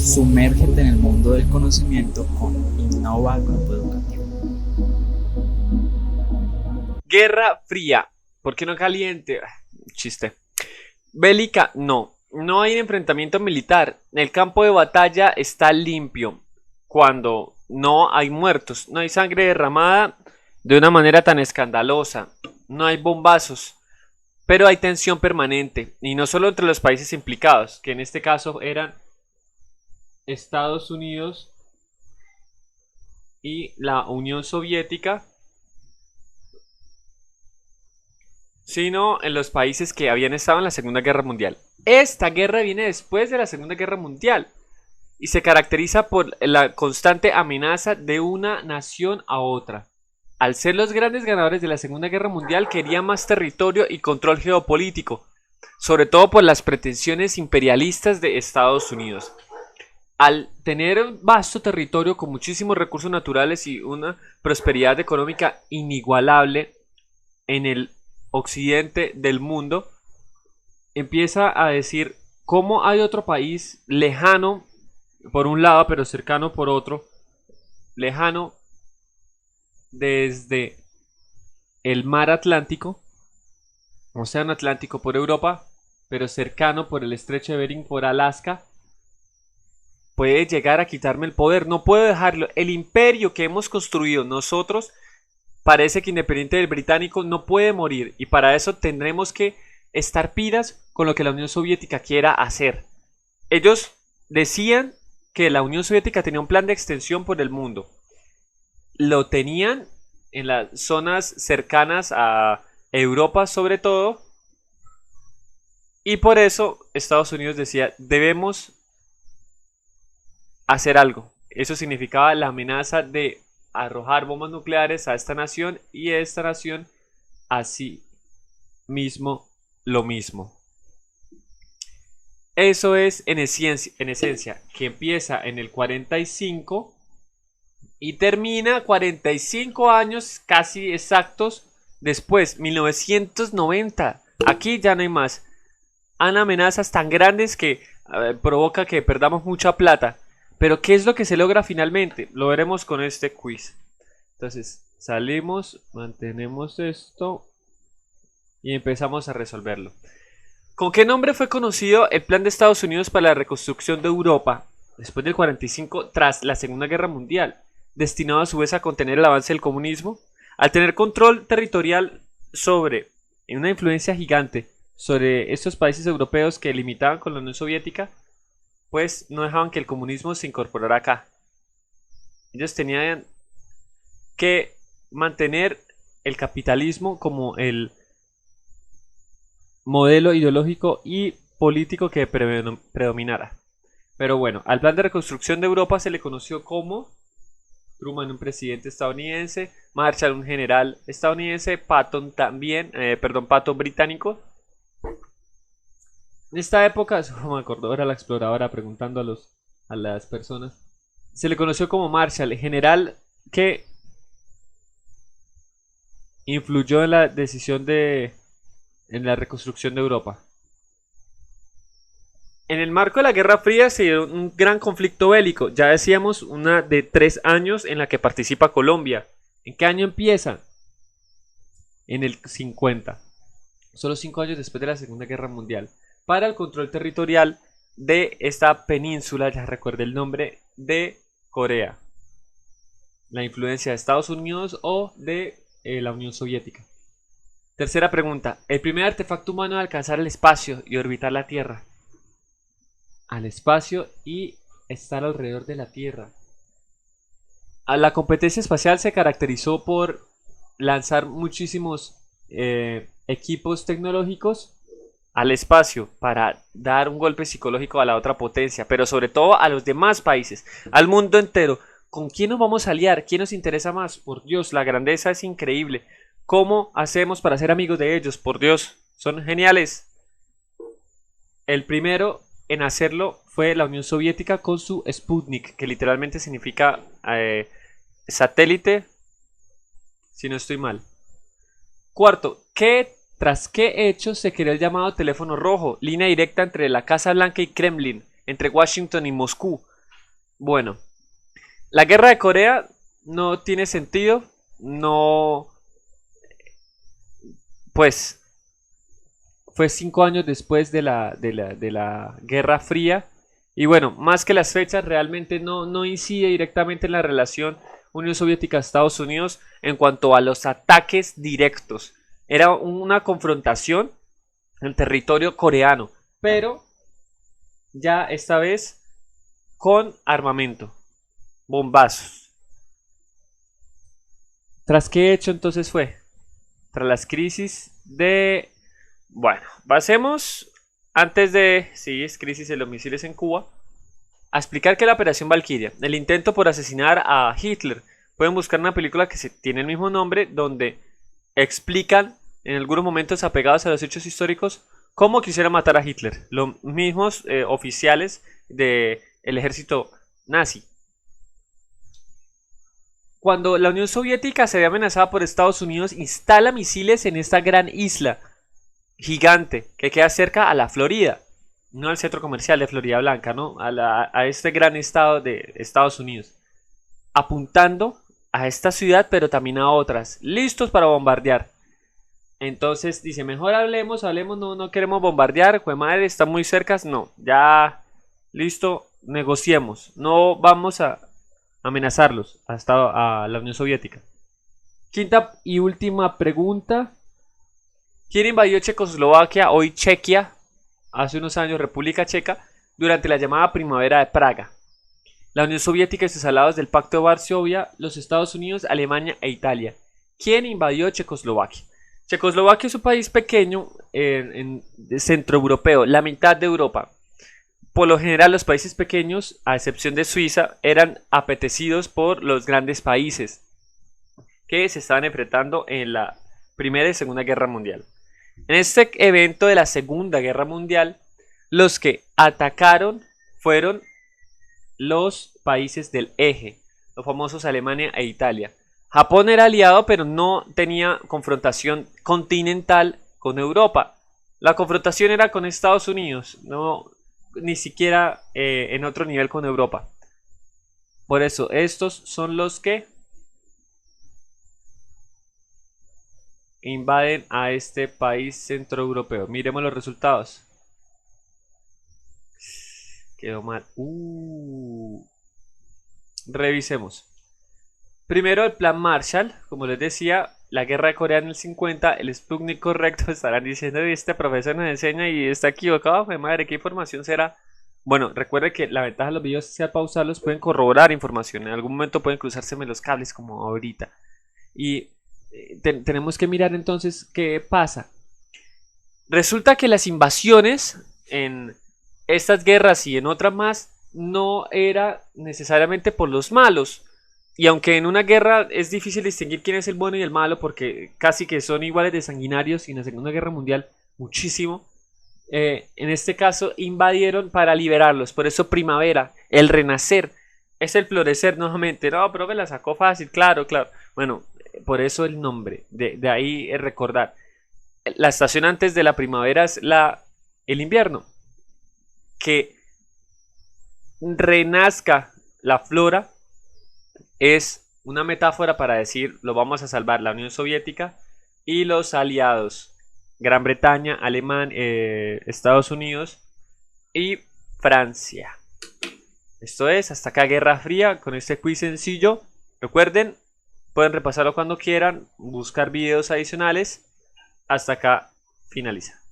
Sumérgete en el mundo del conocimiento con Innova Grupo Educativo. Guerra fría. ¿Por qué no caliente? Chiste. Bélica, no. No hay enfrentamiento militar. El campo de batalla está limpio. Cuando no hay muertos, no hay sangre derramada de una manera tan escandalosa. No hay bombazos. Pero hay tensión permanente. Y no solo entre los países implicados, que en este caso eran Estados Unidos y la Unión Soviética, sino en los países que habían estado en la Segunda Guerra Mundial. Esta guerra viene después de la Segunda Guerra Mundial y se caracteriza por la constante amenaza de una nación a otra. Al ser los grandes ganadores de la Segunda Guerra Mundial, querían más territorio y control geopolítico, sobre todo por las pretensiones imperialistas de Estados Unidos. Al tener un vasto territorio con muchísimos recursos naturales y una prosperidad económica inigualable en el occidente del mundo, empieza a decir cómo hay otro país lejano por un lado, pero cercano por otro, lejano desde el mar Atlántico, océano Atlántico por Europa, pero cercano por el estrecho de Bering por Alaska, puede llegar a quitarme el poder. No puedo dejarlo. El imperio que hemos construido nosotros parece que independiente del británico no puede morir, y para eso tendremos que estar pilas con lo que la Unión Soviética quiera hacer. Ellos decían que la Unión Soviética tenía un plan de extensión por el mundo. Lo tenían en las zonas cercanas a Europa sobre todo, y por eso Estados Unidos decía, debemos hacer algo. Eso significaba la amenaza de arrojar bombas nucleares a esta nación, y esta nación así mismo lo mismo. Eso es en esencia, que empieza en el 45 y termina 45 años casi exactos después, 1990. Aquí ya no hay más. Han amenazas tan grandes que provoca que perdamos mucha plata. Pero ¿qué es lo que se logra finalmente? Lo veremos con este quiz. Entonces, salimos, mantenemos esto y empezamos a resolverlo. ¿Con qué nombre fue conocido el plan de Estados Unidos para la reconstrucción de Europa después del 45 tras la Segunda Guerra Mundial, destinado a su vez a contener el avance del comunismo? Al tener control territorial sobre una influencia gigante sobre estos países europeos que limitaban con la Unión Soviética, pues no dejaban que el comunismo se incorporara acá. Ellos tenían que mantener el capitalismo como el modelo ideológico y político que predominara. Pero bueno, al plan de reconstrucción de Europa se le conoció como Truman, un presidente estadounidense, Marshall, un general estadounidense, Patton también, Patton británico. En esta época, eso me acordó, era la exploradora preguntando a las personas. Se le conoció como Marshall, el general que influyó en la decisión en la reconstrucción de Europa. En el marco de la Guerra Fría se dio un gran conflicto bélico. Ya decíamos, una de 3 años en la que participa Colombia. ¿En qué año empieza? En el 50. Solo 5 años después de la Segunda Guerra Mundial. Para el control territorial de esta península, ya recuerdo el nombre, de Corea. La influencia de Estados Unidos o de la Unión Soviética. Tercera pregunta. El primer artefacto humano a alcanzar el espacio y orbitar la Tierra. Al espacio y estar alrededor de la Tierra. La competencia espacial se caracterizó por lanzar muchísimos equipos tecnológicos al espacio para dar un golpe psicológico a la otra potencia, pero sobre todo a los demás países, al mundo entero. ¿Con quién nos vamos a aliar? ¿Quién nos interesa más? Por Dios, la grandeza es increíble. ¿Cómo hacemos para ser amigos de ellos? Por Dios, son geniales. El primero en hacerlo fue la Unión Soviética con su Sputnik, que literalmente significa satélite, si no estoy mal. Cuarto, ¿tras qué hechos se creó el llamado teléfono rojo? Línea directa entre la Casa Blanca y Kremlin, entre Washington y Moscú. Bueno, la guerra de Corea no tiene sentido, no, pues fue 5 años después de la Guerra Fría. Y bueno, más que las fechas, realmente no incide directamente en la relación Unión Soviética-Estados Unidos en cuanto a los ataques directos. Era una confrontación en el territorio coreano, pero ya esta vez con armamento, bombazos. ¿Tras qué hecho entonces fue? Tras las crisis de... Bueno, pasemos antes de... Sí, es crisis de los misiles en Cuba. A explicar que la Operación Valkyria, el intento por asesinar a Hitler. Pueden buscar una película que tiene el mismo nombre, donde explican en algunos momentos apegados a los hechos históricos cómo quisiera matar a Hitler. Los mismos oficiales del ejército nazi. Cuando la Unión Soviética se ve amenazada por Estados Unidos, instala misiles en esta gran isla gigante que queda cerca a la Florida, no al centro comercial de Florida Blanca, ¿no? A este gran estado de Estados Unidos, apuntando a esta ciudad, pero también a otras, listos para bombardear. Entonces dice, mejor hablemos, no queremos bombardear, jue madre, están muy cerca, no, ya, listo, negociemos, no vamos a amenazarlos hasta a la Unión Soviética. Quinta y última pregunta. ¿Quién invadió Checoslovaquia, hoy Chequia, hace unos años República Checa, durante la llamada Primavera de Praga? La Unión Soviética y sus aliados del Pacto de Varsovia, los Estados Unidos, Alemania e Italia. ¿Quién invadió Checoslovaquia? Checoslovaquia es un país pequeño en centroeuropeo, la mitad de Europa. Por lo general los países pequeños, a excepción de Suiza, eran apetecidos por los grandes países que se estaban enfrentando en la Primera y Segunda Guerra Mundial. En este evento de la Segunda Guerra Mundial, los que atacaron fueron los países del eje, los famosos Alemania e Italia. Japón era aliado, pero no tenía confrontación continental con Europa. La confrontación era con Estados Unidos, no ni siquiera en otro nivel con Europa. Por eso, estos son los que invaden a este país centroeuropeo. Miremos los resultados. Quedó mal. Revisemos. Primero el plan Marshall. Como les decía, la guerra de Corea en el 50. El Sputnik correcto. Estarán diciendo, este profesor nos enseña y está equivocado. Madre, ¿qué información será? Bueno, recuerde que la ventaja de los videos es que al pausarlos pueden corroborar información. En algún momento pueden cruzárseme los cables como ahorita. Y tenemos que mirar entonces qué pasa. Resulta que las invasiones en estas guerras y en otras más no era necesariamente por los malos. Y aunque en una guerra es difícil distinguir quién es el bueno y el malo, porque casi que son iguales de sanguinarios, y en la Segunda Guerra Mundial muchísimo, en este caso invadieron para liberarlos. Por eso primavera, el renacer, es el florecer nuevamente. No, pero me la sacó fácil, claro. Bueno, por eso el nombre, de ahí es recordar. La estación antes de la primavera es el invierno. Que renazca la flora es una metáfora para decir lo vamos a salvar la Unión Soviética y los aliados Gran Bretaña, Alemania, Estados Unidos y Francia. Esto es, hasta acá Guerra Fría con este quiz sencillo. Recuerden, pueden repasarlo cuando quieran, buscar videos adicionales. Hasta acá finaliza.